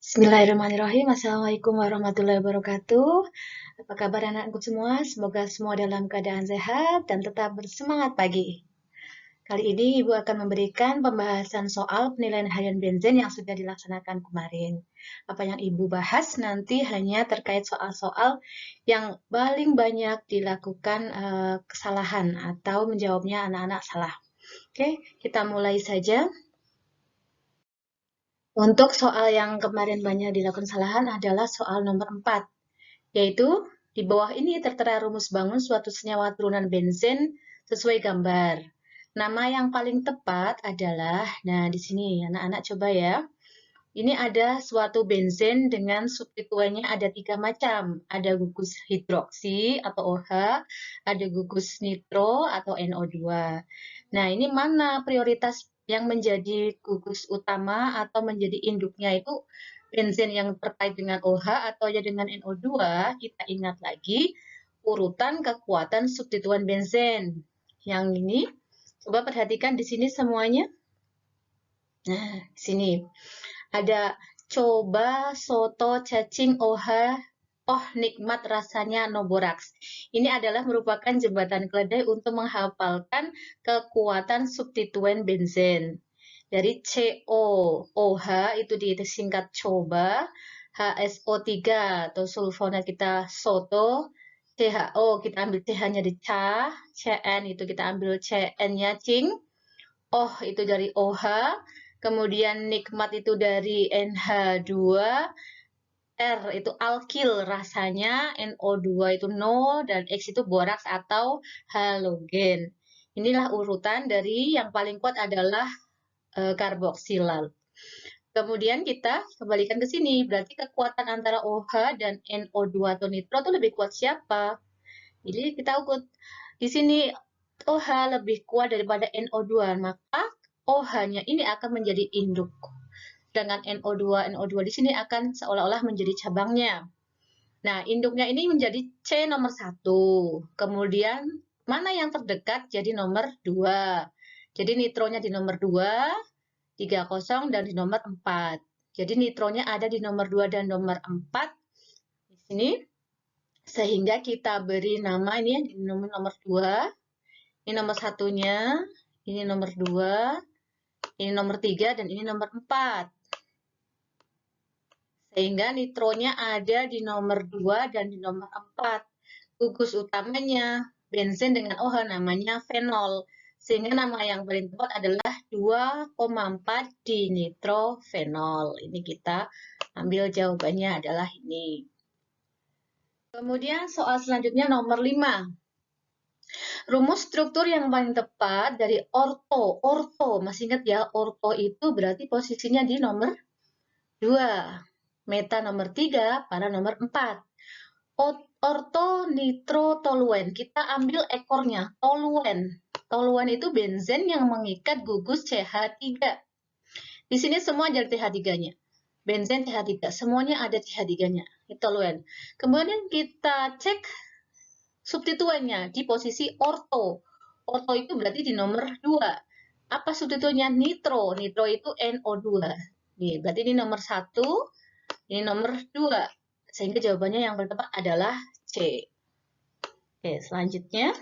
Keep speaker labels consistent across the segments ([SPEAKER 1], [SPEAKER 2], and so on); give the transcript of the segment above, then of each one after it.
[SPEAKER 1] Bismillahirrahmanirrahim. Assalamualaikum warahmatullahi wabarakatuh. Apa kabar anak-anakku semua? Semoga semua dalam keadaan sehat dan tetap bersemangat pagi. Kali ini Ibu akan memberikan pembahasan soal penilaian harian benzen yang sudah dilaksanakan kemarin. Apa yang Ibu bahas nanti hanya terkait soal-soal yang paling banyak dilakukan kesalahan atau menjawabnya anak-anak salah. Oke, kita mulai saja. Untuk soal yang kemarin banyak dilakukan kesalahan adalah soal nomor 4, yaitu di bawah ini tertera rumus bangun suatu senyawa turunan benzen sesuai gambar. Nama yang paling tepat adalah, nah di sini anak-anak coba ya. Ini ada suatu benzen dengan substituennya ada 3 macam. Ada gugus hidroksi atau OH, ada gugus nitro atau NO2. Nah, ini mana prioritas yang menjadi gugus utama atau menjadi induknya itu benzen yang terkait dengan OH atau ya dengan NO2, kita ingat lagi urutan kekuatan substituen benzen. Yang ini, coba perhatikan di sini semuanya. Nah, di sini ada coba soto cacing OH, oh nikmat rasanya no boraks. Ini adalah merupakan jembatan keledai untuk menghafalkan kekuatan substituen benzen. Dari COOH itu disingkat coba, HSO3 atau sulfona kita soto, CHO kita ambil CH-nya di ca, CN itu kita ambil CN-nya cing, OH itu dari OH, kemudian nikmat itu dari NH2, R itu alkil rasanya, NO2 itu no, dan X itu boraks atau halogen. Inilah urutan dari yang paling kuat adalah karboksilal. Kemudian kita kembalikan ke sini, berarti kekuatan antara OH dan NO2 atau nitro itu lebih kuat siapa? Jadi kita ukur di sini OH lebih kuat daripada NO2, maka OH-nya ini akan menjadi induk. Sedangkan NO2 di sini akan seolah-olah menjadi cabangnya. Nah, induknya ini menjadi C nomor 1. Kemudian mana yang terdekat jadi nomor 2. Jadi nitronya di nomor 2, 30 dan di nomor 4. Jadi nitronya ada di nomor 2 dan nomor 4 di sini. Sehingga kita beri nama ini ya, di nomor 2. Ini nomor 1-nya, ini nomor 2, ini nomor 3 dan ini nomor 4. Sehingga nitronya ada di nomor 2 dan di nomor 4. Gugus utamanya benzen dengan OH namanya fenol. Sehingga nama yang paling tepat adalah 2,4 dinitrofenol. Ini kita ambil jawabannya adalah ini. Kemudian soal selanjutnya nomor 5. Rumus struktur yang paling tepat dari orto. Orto, masih ingat ya, orto itu berarti posisinya di nomor 2. Meta nomor 3, para nomor 4. Ortonitrotoluen, kita ambil ekornya, toluen. Toluen itu benzen yang mengikat gugus CH3. Di sini semua ada CH3-nya. Benzen CH3, semuanya ada CH3-nya. Toluen. Kemudian kita cek substituennya di posisi orto. Orto itu berarti di nomor 2. Apa substituennya? Nitro. Nitro itu NO2. Nih, berarti ini nomor 1, ini nomor 2. Sehingga jawabannya yang paling tepat adalah C. Oke, selanjutnya.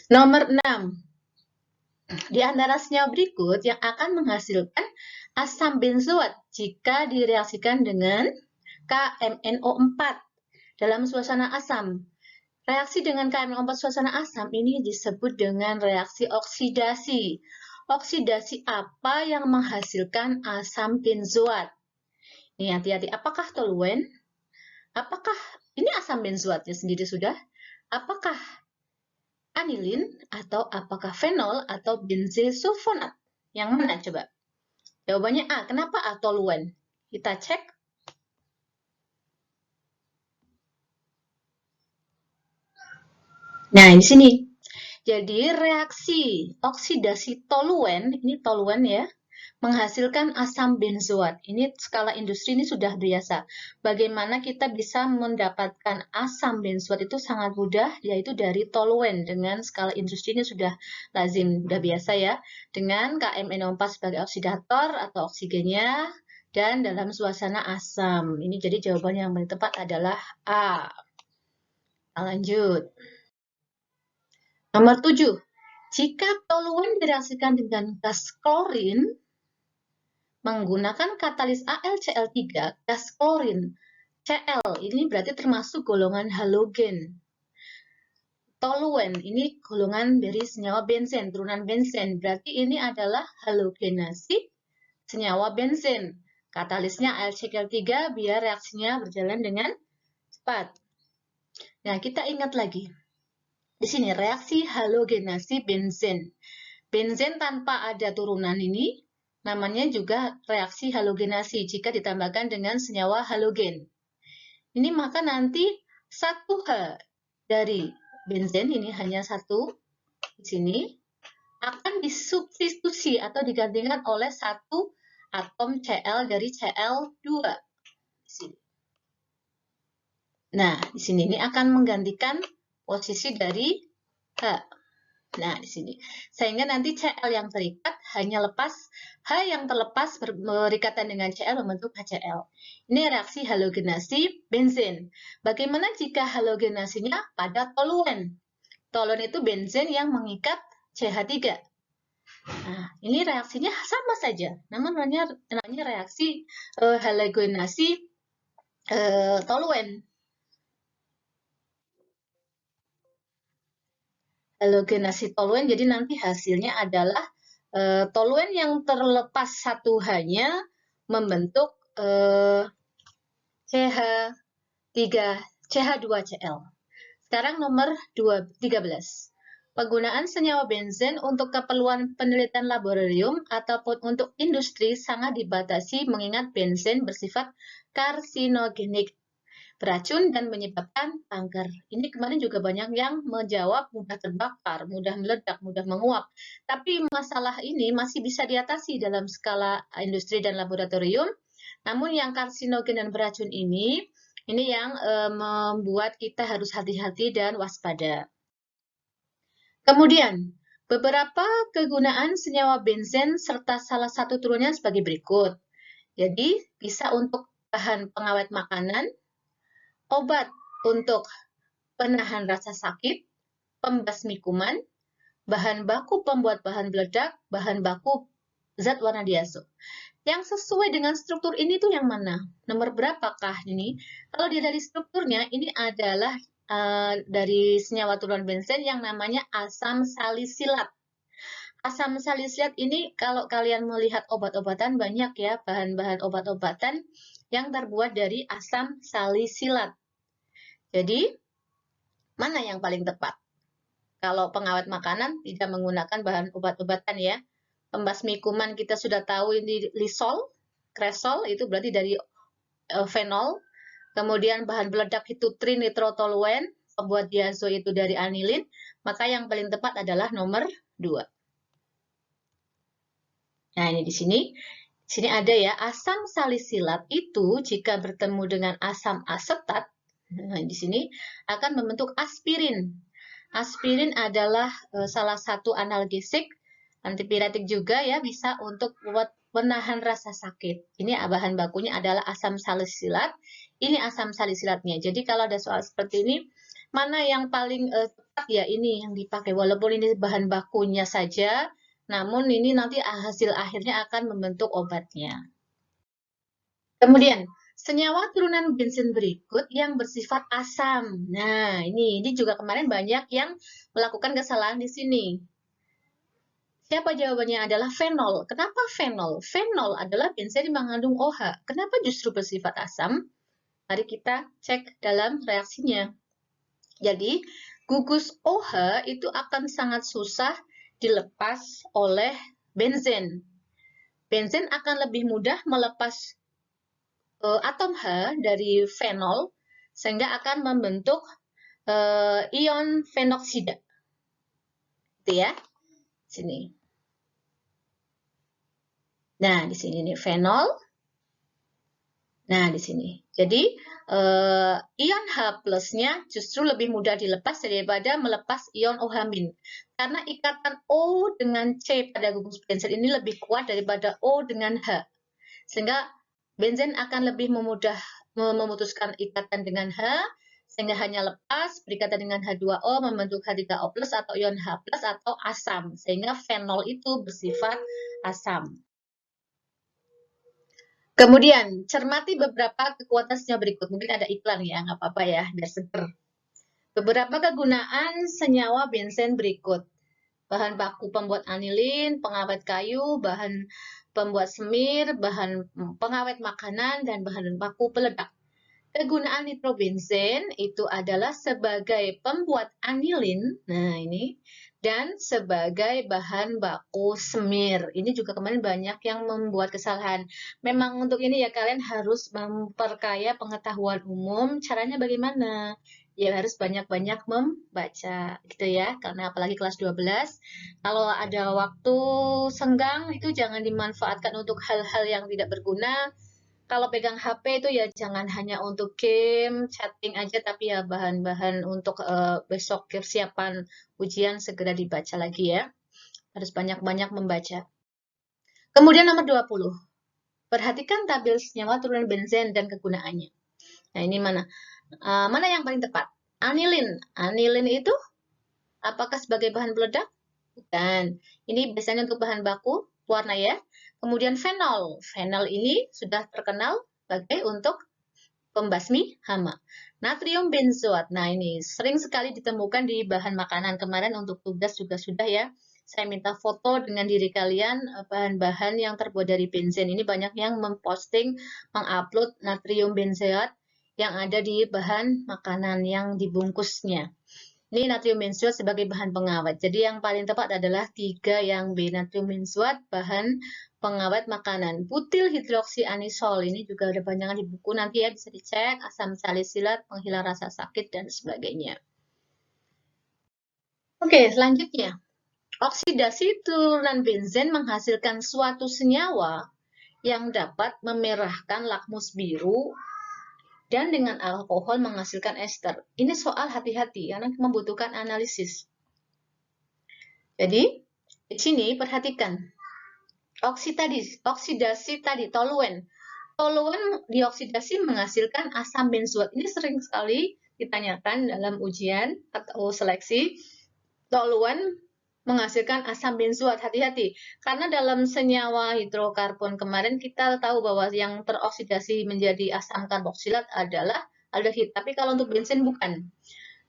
[SPEAKER 1] Nomor 6. Di antara senyawa berikut yang akan menghasilkan asam benzoat jika direaksikan dengan KMNO4 dalam suasana asam. Reaksi dengan KMNO4 suasana asam ini disebut dengan reaksi oksidasi. Oksidasi apa yang menghasilkan asam benzoat? Nih, hati-hati. Apakah toluen? Apakah ini asam benzoatnya sendiri sudah? Apakah anilin atau apakah fenol atau benzesulfonat? Yang mana coba? Jawabannya A. Kenapa A toluen? Kita cek. Nah, di sini. Jadi reaksi oksidasi toluen, ini toluen ya, menghasilkan asam benzoat. Ini skala industri ini sudah biasa. Bagaimana kita bisa mendapatkan asam benzoat itu sangat mudah, yaitu dari toluen. Dengan skala industri ini sudah lazim, sudah biasa ya. Dengan KMNO4 sebagai oksidator atau oksigennya, dan dalam suasana asam. Ini jadi jawaban yang paling tepat adalah A. Lanjut. Nomor 7. Jika toluen direaksikan dengan gas klorin menggunakan katalis AlCl3, gas klorin Cl ini berarti termasuk golongan halogen. Toluen ini golongan dari senyawa benzen, turunan benzen. Berarti ini adalah halogenasi senyawa benzen. Katalisnya AlCl3 biar reaksinya berjalan dengan cepat. Nah, kita ingat lagi. Di sini reaksi halogenasi benzen. Benzen tanpa ada turunan ini namanya juga reaksi halogenasi jika ditambahkan dengan senyawa halogen. Ini maka nanti 1H dari benzen ini hanya satu di sini akan disubstitusi atau digantikan oleh satu atom Cl dari Cl2 di sini. Nah, di sini ini akan menggantikan posisi dari H. Nah, di sini. Sehingga nanti Cl yang terikat hanya lepas, H yang terlepas berikatan dengan Cl membentuk HCl. Ini reaksi halogenasi benzen. Bagaimana jika halogenasinya pada toluen? Toluen itu benzen yang mengikat CH3. Nah, ini reaksinya sama saja. Namanya reaksi halogenasi toluen. Halogenasi toluen, jadi nanti hasilnya adalah toluen yang terlepas satu H-nya membentuk CH2Cl. Sekarang nomor 13. Penggunaan senyawa benzen untuk keperluan penelitian laboratorium ataupun untuk industri sangat dibatasi mengingat benzen bersifat karsinogenik, beracun dan menyebabkan kanker. Ini kemarin juga banyak yang menjawab mudah terbakar, mudah meledak, mudah menguap. Tapi masalah ini masih bisa diatasi dalam skala industri dan laboratorium. Namun yang karsinogen dan beracun ini yang membuat kita harus hati-hati dan waspada. Kemudian, beberapa kegunaan senyawa benzen serta salah satu turunnya sebagai berikut. Jadi, bisa untuk bahan pengawet makanan, obat untuk penahan rasa sakit, pembasmi kuman, bahan baku pembuat bahan peledak, bahan baku zat warna diazo. Yang sesuai dengan struktur ini tuh yang mana? Nomor berapakah ini? Kalau dari strukturnya, ini adalah dari senyawa turunan benzen yang namanya asam salisilat. Asam salisilat ini kalau kalian melihat obat-obatan banyak ya, bahan-bahan obat-obatan yang terbuat dari asam salisilat. Jadi, mana yang paling tepat? Kalau pengawet makanan tidak menggunakan bahan obat-obatan ya. Pembasmi kuman kita sudah tahu ini lisol, kresol itu berarti dari fenol. Kemudian bahan peledak itu trinitrotoluen, pembuat diazo itu dari anilin. Maka yang paling tepat adalah nomor 2. Nah, ini di sini. Di sini ada ya, asam salisilat itu jika bertemu dengan asam asetat, nah, di sini akan membentuk aspirin. Aspirin adalah salah satu analgesik, antipiretik juga ya, bisa untuk buat menahan rasa sakit. Ini bahan bakunya adalah asam salisilat. Ini asam salisilatnya. Jadi kalau ada soal seperti ini, mana yang paling tepat ya ini yang dipakai. Walaupun ini bahan bakunya saja, namun ini nanti hasil akhirnya akan membentuk obatnya. Kemudian, senyawa turunan benzen berikut yang bersifat asam. Nah, ini juga kemarin banyak yang melakukan kesalahan di sini. Siapa jawabannya adalah fenol. Kenapa fenol? Fenol adalah benzen yang mengandung OH. Kenapa justru bersifat asam? Mari kita cek dalam reaksinya. Jadi, gugus OH itu akan sangat susah dilepas oleh benzen. Benzen akan lebih mudah melepas atom H dari fenol sehingga akan membentuk ion fenoksida. Itu ya. Sini. Nah, di sini nih fenol. Nah, di sini. Jadi, ion H plusnya justru lebih mudah dilepas daripada melepas ion OH-. Karena ikatan O dengan C pada gugus benzen ini lebih kuat daripada O dengan H. Sehingga benzen akan lebih memutuskan ikatan dengan H, sehingga hanya lepas berikatan dengan H2O membentuk H3O+, atau ion H+, atau asam, sehingga fenol itu bersifat asam. Kemudian, cermati beberapa kekuatan senyawa berikut. Mungkin ada iklan ya, nggak apa-apa ya, biar seger. Beberapa kegunaan senyawa benzen berikut. Bahan baku pembuat anilin, pengawet kayu, bahan pembuat semir, bahan pengawet makanan, dan bahan baku peledak. Kegunaan nitrobenzen itu adalah sebagai pembuat anilin, nah ini, dan sebagai bahan baku semir. Ini juga kemarin banyak yang membuat kesalahan. Memang untuk ini ya kalian harus memperkaya pengetahuan umum. Caranya bagaimana? Ya harus banyak-banyak membaca gitu ya. Karena apalagi kelas 12, kalau ada waktu senggang itu jangan dimanfaatkan untuk hal-hal yang tidak berguna. Kalau pegang HP itu ya jangan hanya untuk game, chatting aja, tapi ya bahan-bahan untuk besok persiapan ujian segera dibaca lagi ya. Harus banyak-banyak membaca. Kemudian nomor 20. Perhatikan tabel senyawa turunan benzen dan kegunaannya. Nah, ini mana? Mana yang paling tepat? Anilin. Anilin itu apakah sebagai bahan peledak? Bukan. Ini biasanya untuk bahan baku warna ya. Kemudian fenol. Fenol ini sudah terkenal sebagai untuk pembasmi hama. Natrium benzoat. Nah, ini sering sekali ditemukan di bahan makanan. Kemarin untuk tugas juga sudah ya. Saya minta foto dengan diri kalian bahan-bahan yang terbuat dari benzen. Ini banyak yang memposting, mengupload natrium benzoat yang ada di bahan makanan yang dibungkusnya. Ini natrium benzoat sebagai bahan pengawet. Jadi yang paling tepat adalah 3 yang B. Natrium benzoat bahan pengawet makanan. Butil hidroksianisol ini juga ada banyak di buku, nanti ya bisa dicek. Asam salisilat, penghilang rasa sakit, dan sebagainya. Oke, selanjutnya. Oksidasi turunan benzen menghasilkan suatu senyawa yang dapat memerahkan lakmus biru dan dengan alkohol menghasilkan ester. Ini soal hati-hati karena membutuhkan analisis. Jadi, di sini perhatikan. Oksidasi tadi, toluen. Toluen dioksidasi menghasilkan asam benzoat. Ini sering sekali ditanyakan dalam ujian atau seleksi. Toluen menghasilkan asam benzoat. Hati-hati. Karena dalam senyawa hidrokarbon kemarin kita tahu bahwa yang teroksidasi menjadi asam karboksilat adalah aldehid. Tapi kalau untuk bensin bukan.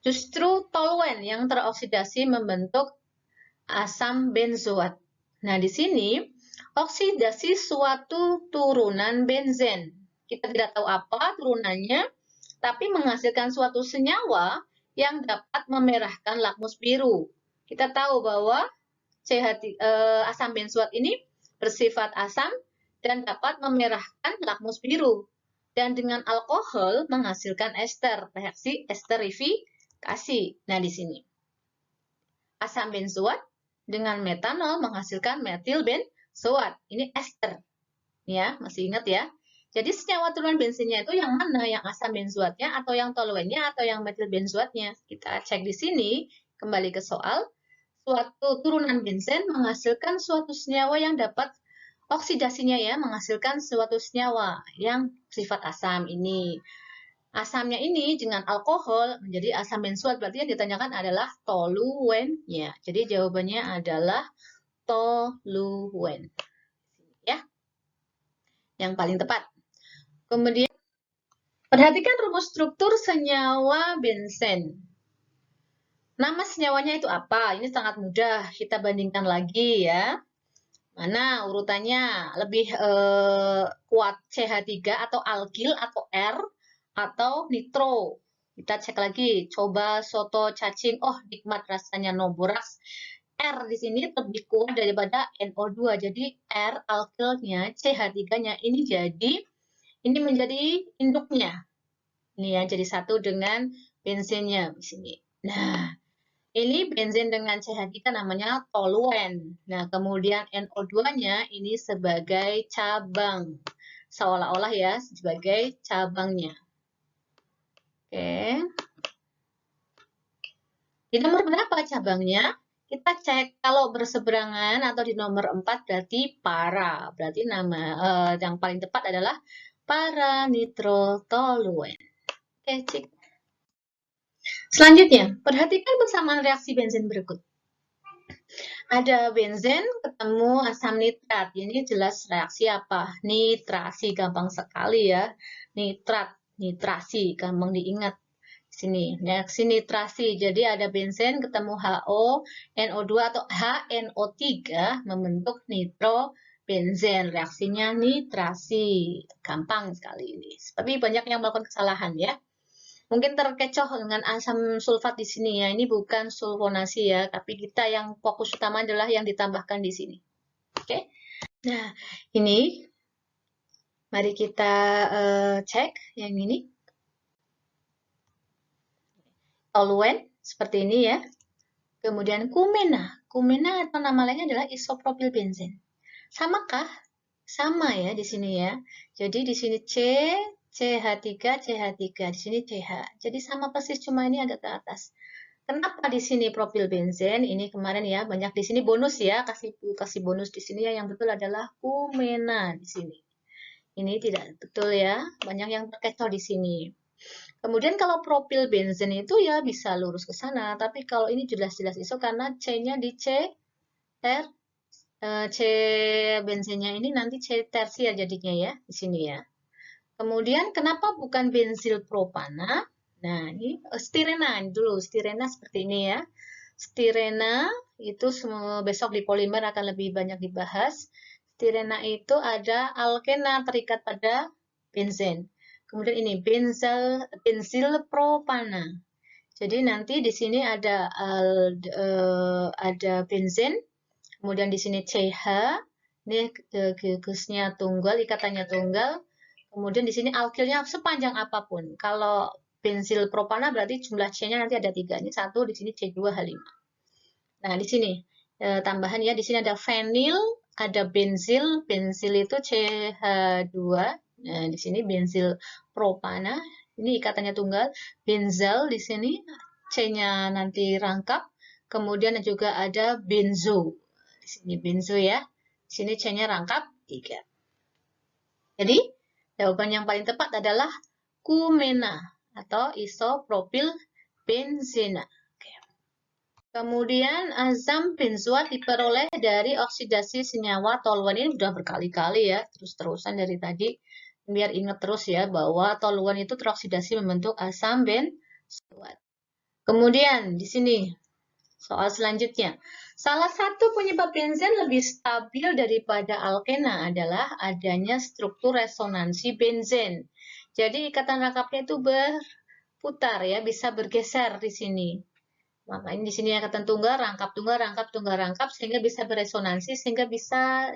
[SPEAKER 1] Justru toluen yang teroksidasi membentuk asam benzoat. Nah, di sini oksidasi suatu turunan benzen. Kita tidak tahu apa turunannya, tapi menghasilkan suatu senyawa yang dapat memerahkan lakmus biru. Kita tahu bahwa asam benzoat ini bersifat asam dan dapat memerahkan lakmus biru. Dan dengan alkohol menghasilkan ester, reaksi esterifikasi. Nah, di sini asam benzoat dengan metanol menghasilkan metil benzoat. Ini ester. Ya, masih ingat ya? Jadi senyawa turunan bensinnya itu yang mana? Yang asam benzoatnya atau yang toluennya atau yang metil benzoatnya? Kita cek di sini, kembali ke soal. Suatu turunan benzen menghasilkan suatu senyawa yang dapat oksidasinya ya, menghasilkan suatu senyawa yang sifat asam ini. Asamnya ini dengan alkohol menjadi asam benzoat, berarti yang ditanyakan adalah toluennya. Jadi jawabannya adalah toluen. Ya, yang paling tepat. Kemudian, perhatikan rumus struktur senyawa benzen. Nama senyawanya itu apa? Ini sangat mudah. Kita bandingkan lagi ya. Mana urutannya? Lebih kuat CH3 atau alkil atau R atau nitro? Kita cek lagi. Coba soto cacing. Oh, nikmat rasanya, no boraks. R di sini lebih kuat daripada NO2. Jadi R alkilnya, CH3-nya ini menjadi induknya. Ini ya, jadi satu dengan bensinnya di sini. Nah, ini bensin dengan CH3 namanya toluen. Nah, kemudian NO2-nya ini sebagai cabang. Seolah-olah ya, sebagai cabangnya. Oke. Di nomor berapa cabangnya? Kita cek kalau berseberangan atau di nomor 4 berarti para. Berarti nama yang paling tepat adalah para-nitrotoluen. Oke, cek. Selanjutnya, perhatikan persamaan reaksi benzen berikut. Ada benzen ketemu asam nitrat. Ini jelas reaksi apa? Nitrasi, gampang sekali ya. Nitrat, nitrasi, gampang diingat. Sini, reaksi nitrasi. Jadi ada benzen ketemu HO, NO2 atau HNO3 membentuk nitrobenzen. Reaksinya nitrasi. Gampang sekali ini. Tapi banyak yang melakukan kesalahan ya. Mungkin terkecoh dengan asam sulfat di sini ya. Ini bukan sulfonasi ya, tapi kita yang fokus utama adalah yang ditambahkan di sini. Oke. Nah, ini mari kita cek yang ini. Toluen seperti ini ya. Kemudian kumena. Kumena atau nama lainnya adalah isopropil benzen. Samakah? Sama ya di sini ya. Jadi di sini CH3, CH3, di sini CH. Jadi sama persis, cuma ini agak ke atas. Kenapa di sini propil benzen? Ini kemarin ya, banyak di sini bonus ya, kasih bonus di sini ya. Yang betul adalah kumena di sini. Ini tidak betul ya, banyak yang terkecoh di sini. Kemudian kalau propil benzen itu ya bisa lurus ke sana, tapi kalau ini jelas-jelas iso karena C-nya di CR, C benzennya ini nanti C tersier jadinya ya, di sini ya. Kemudian kenapa bukan benzil propana? Nah, ini stirena dulu. Stirena seperti ini ya. Stirena itu semua besok di polimer akan lebih banyak dibahas. Stirena itu ada alkena terikat pada benzen. Kemudian ini benzil propana. Jadi nanti di sini ada benzen, kemudian di sini CH, ini guysnya tunggal, ikatannya tunggal. Kemudian di sini alkilnya sepanjang apapun. Kalau benzil propana berarti jumlah C-nya nanti ada 3. Ini 1, di sini C2H5. Nah, di sini tambahan ya, di sini ada fenil, ada benzil. Benzil itu CH2. Nah, di sini benzil propana. Ini ikatannya tunggal. Benzal di sini C-nya nanti rangkap. Kemudian juga ada benzo. Di sini benzo ya. Di sini C-nya rangkap 3. Jadi, jawaban yang paling tepat adalah kumena atau isopropil benzena. Oke. Kemudian asam benzoat diperoleh dari oksidasi senyawa toluan. Ini sudah berkali-kali ya, terus-terusan dari tadi. Biar ingat terus ya bahwa toluan itu teroksidasi membentuk asam benzoat. Kemudian di sini soal selanjutnya. Salah satu penyebab benzen lebih stabil daripada alkena adalah adanya struktur resonansi benzen. Jadi ikatan rangkapnya itu berputar ya, bisa bergeser di sini. Makanya di sini ikatan tunggal, rangkap, sehingga bisa beresonansi, sehingga bisa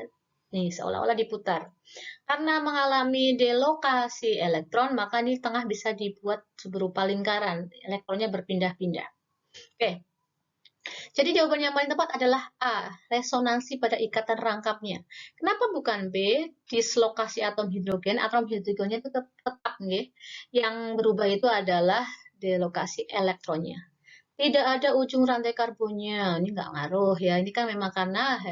[SPEAKER 1] nih seolah-olah diputar. Karena mengalami delokasi elektron, maka ini tengah bisa dibuat berupa lingkaran. Elektronnya berpindah-pindah. Oke. Jadi jawaban yang paling tepat adalah A, resonansi pada ikatan rangkapnya. Kenapa bukan B, dislokasi atom hidrogen? Atom hidrogennya itu tetap, nggih. Yang berubah itu adalah delokasi elektronnya. Tidak ada ujung rantai karbonnya, ini nggak ngaruh ya. Ini kan memang karena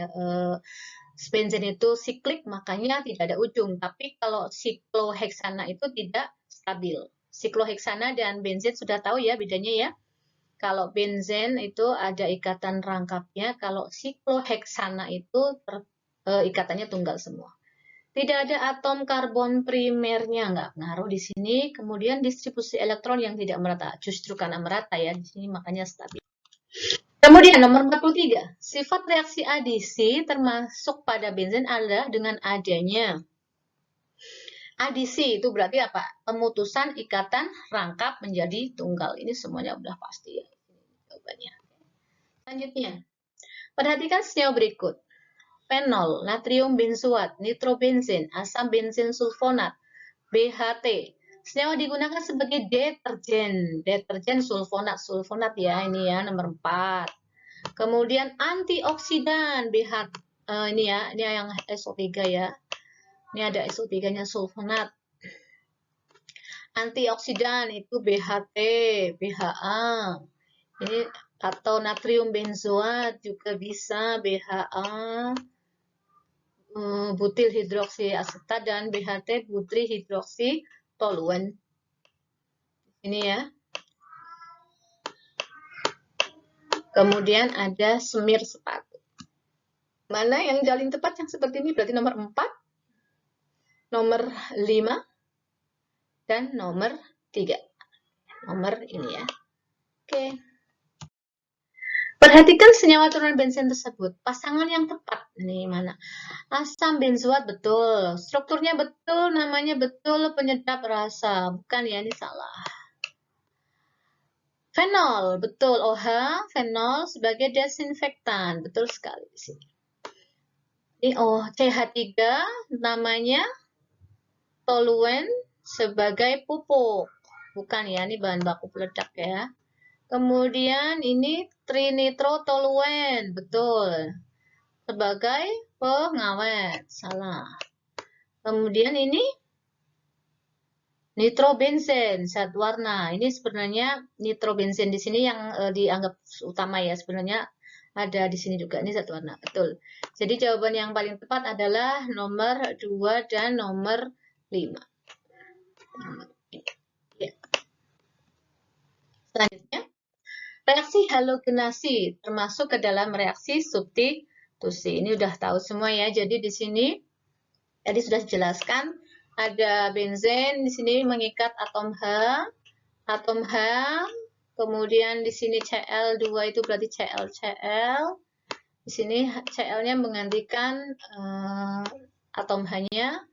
[SPEAKER 1] benzen itu siklik, makanya tidak ada ujung. Tapi kalau sikloheksana itu tidak stabil. Sikloheksana dan benzen sudah tahu ya bedanya ya. Kalau benzen itu ada ikatan rangkapnya, kalau sikloheksana itu ikatannya tunggal semua. Tidak ada atom karbon primernya, nggak ngaruh di sini. Kemudian distribusi elektron yang tidak merata, justru karena merata ya, di sini makanya stabil. Kemudian nomor 43, sifat reaksi adisi termasuk pada benzen adalah dengan adanya adisi, itu berarti apa? Pemutusan ikatan rangkap menjadi tunggal. Ini semuanya udah pasti ya. Jawabannya. Selanjutnya, perhatikan senyawa berikut. Fenol, natrium benzoat, nitrobenzen, asam benzen sulfonat, BHT. Senyawa digunakan sebagai deterjen. Deterjen sulfonat ya, ini ya nomor 4. Kemudian antioksidan BH ini ya, ini yang SO3 ya. Ini ada SO3-nya sulfonat. Antioksidan itu BHT, BHA. Ini atau natrium benzoat juga bisa BHA. butil hidroksiasetat dan BHT butyl hidroksitoluen. Ini ya. Kemudian ada semir sepatu. Mana yang paling tepat yang seperti ini? Berarti nomor 4, nomor 5, dan nomor 3. Nomor ini ya. Oke. Perhatikan senyawa turunan benzen tersebut. Pasangan yang tepat. Ini mana? Asam benzoat betul. Strukturnya betul, namanya betul, penyedap rasa. Bukan ya, ini salah. Fenol, betul. OH, fenol sebagai desinfektan. Betul sekali di sini. Ini CH3, namanya toluen sebagai pupuk. Bukan ya, ini bahan baku peledak ya. Kemudian ini trinitrotoluen, betul. Sebagai pengawet, salah. Kemudian ini nitrobenzen, zat warna. Ini sebenarnya nitrobenzen di sini yang dianggap utama ya. Sebenarnya ada di sini juga, ini zat warna, betul. Jadi jawaban yang paling tepat adalah nomor 2 dan nomor 5. Ya. Selanjutnya, reaksi halogenasi termasuk ke dalam reaksi substitusi. Ini udah tahu semua ya. Jadi di sini tadi sudah dijelaskan ada benzen di sini mengikat atom H, kemudian di sini Cl2 itu berarti ClCl. Di sini Cl-nya menggantikan atom H-nya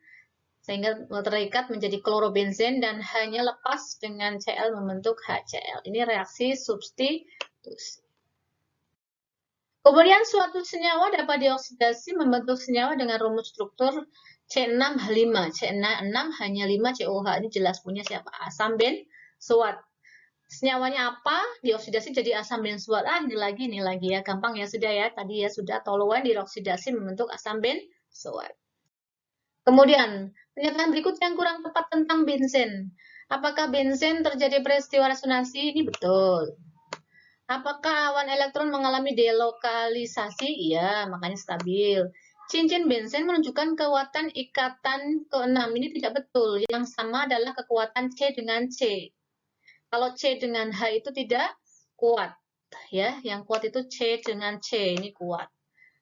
[SPEAKER 1] sehingga terikat menjadi klorobenzen dan hanya lepas dengan Cl membentuk HCl. Ini reaksi substitusi. Kemudian suatu senyawa dapat dioksidasi membentuk senyawa dengan rumus struktur C6H5. C6 hanya 5 COH. Ini jelas punya siapa? Asam benzoat. Senyawanya apa? Dioksidasi jadi asam benzoat. Ini lagi ya. Gampang ya sudah ya. Tadi ya sudah toluen dioksidasi membentuk asam benzoat. Kemudian, pernyataan berikut yang kurang tepat tentang benzen. Apakah benzen terjadi peristiwa resonansi? Ini betul. Apakah awan elektron mengalami delokalisasi? Iya, makanya stabil. Cincin benzen menunjukkan kekuatan ikatan ke-6. Ini tidak betul. Yang sama adalah kekuatan C dengan C. Kalau C dengan H itu tidak kuat. Ya, yang kuat itu C dengan C. Ini kuat.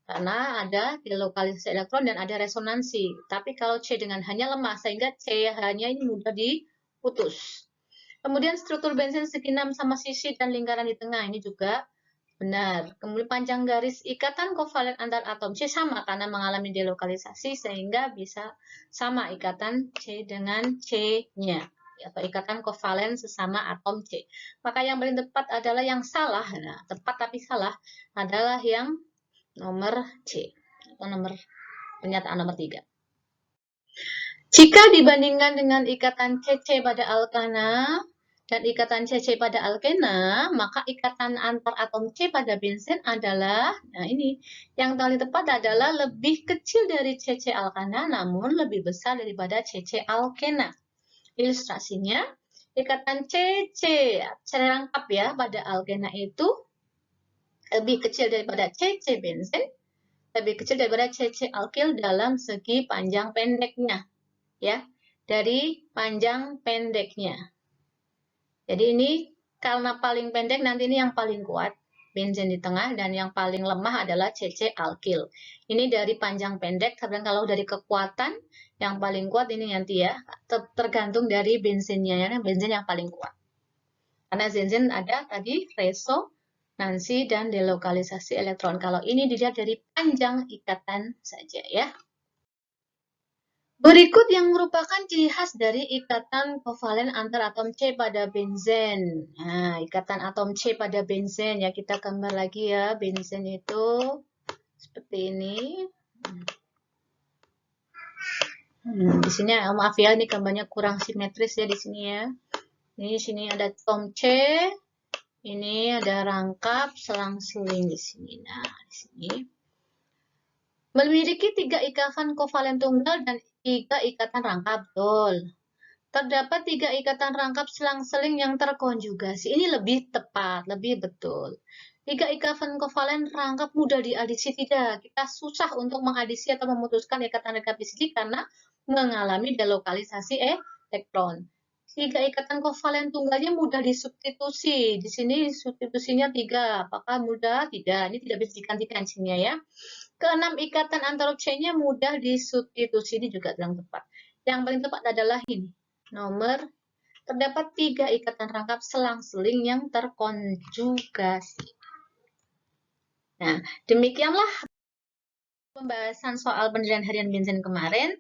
[SPEAKER 1] Karena ada delokalisasi elektron dan ada resonansi. Tapi kalau C dengan hanya lemah, sehingga CH-nya ini mudah diputus. Kemudian struktur benzen segi 6 sama sisi dan lingkaran di tengah. Ini juga benar. Kemudian panjang garis ikatan kovalen antar atom C sama karena mengalami delokalisasi, sehingga bisa sama ikatan C dengan C-nya. Atau ikatan kovalen sesama atom C. Maka yang paling tepat adalah yang salah. Nah, tepat tapi salah adalah yang nomor C, atau pernyataan nomor 3. Jika dibandingkan dengan ikatan CC pada alkana dan ikatan CC pada alkena, maka ikatan antar atom C pada benzen adalah, nah ini, yang paling tepat adalah lebih kecil dari CC alkana, namun lebih besar daripada CC alkena. Ilustrasinya, ikatan CC, secara lengkap ya, pada alkena itu lebih kecil daripada CC benzen, lebih kecil daripada CC alkil dalam segi panjang pendeknya, ya, dari panjang pendeknya. Jadi ini karena paling pendek, nanti ini yang paling kuat, benzen di tengah, dan yang paling lemah adalah CC alkil. Ini dari panjang pendek, sedangkan kalau dari kekuatan, yang paling kuat ini nanti ya, tergantung dari benzennya, ya, benzen yang paling kuat. Karena benzen ada tadi resonansi dan delokalisasi elektron. Kalau ini dilihat dari panjang ikatan saja ya. Berikut yang merupakan ciri khas dari ikatan kovalen antar atom C pada benzen. Nah, ikatan atom C pada benzen ya, kita gambar lagi ya. Benzen itu seperti ini. Di sini maaf ya, ini gambarnya kurang simetris ya di sini ya. Ini sini ada atom C. Ini ada rangkap selang-seling di sini. Nah, di sini memiliki 3 ikatan kovalen tunggal dan 3 ikatan rangkap. Betul. Terdapat 3 ikatan rangkap selang-seling yang terkonjugasi. Ini lebih tepat, lebih betul. Tiga ikatan kovalen rangkap mudah diadisi tidak. Kita susah untuk mengadisi atau memutuskan ikatan rangkap biji karena mengalami delokalisasi elektron. Tiga ikatan kovalen tunggalnya mudah disubstitusi. Di sini substitusinya 3. Apakah mudah? Tidak. Ini tidak bisa digantikan sini ya. Keenam ikatan antaruk chain-nya mudah disubstitusi. Ini juga yang tepat. Yang paling tepat adalah ini. Nomor terdapat 3 ikatan rangkap selang-seling yang terkonjugasi. Nah, demikianlah pembahasan soal penilaian harian benzen kemarin.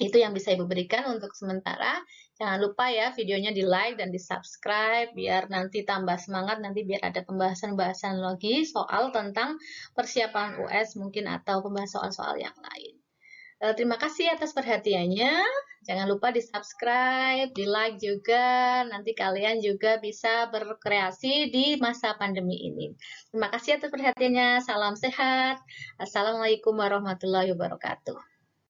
[SPEAKER 1] Itu yang bisa Ibu berikan untuk sementara. Jangan lupa ya videonya di-like dan di-subscribe biar nanti tambah semangat, nanti biar ada pembahasan-pembahasan lagi soal tentang persiapan US mungkin atau pembahasan soal-soal yang lain. Terima kasih atas perhatiannya. Jangan lupa di-subscribe, di-like juga. Nanti kalian juga bisa berkreasi di masa pandemi ini. Terima kasih atas perhatiannya. Salam sehat. Assalamualaikum warahmatullahi wabarakatuh.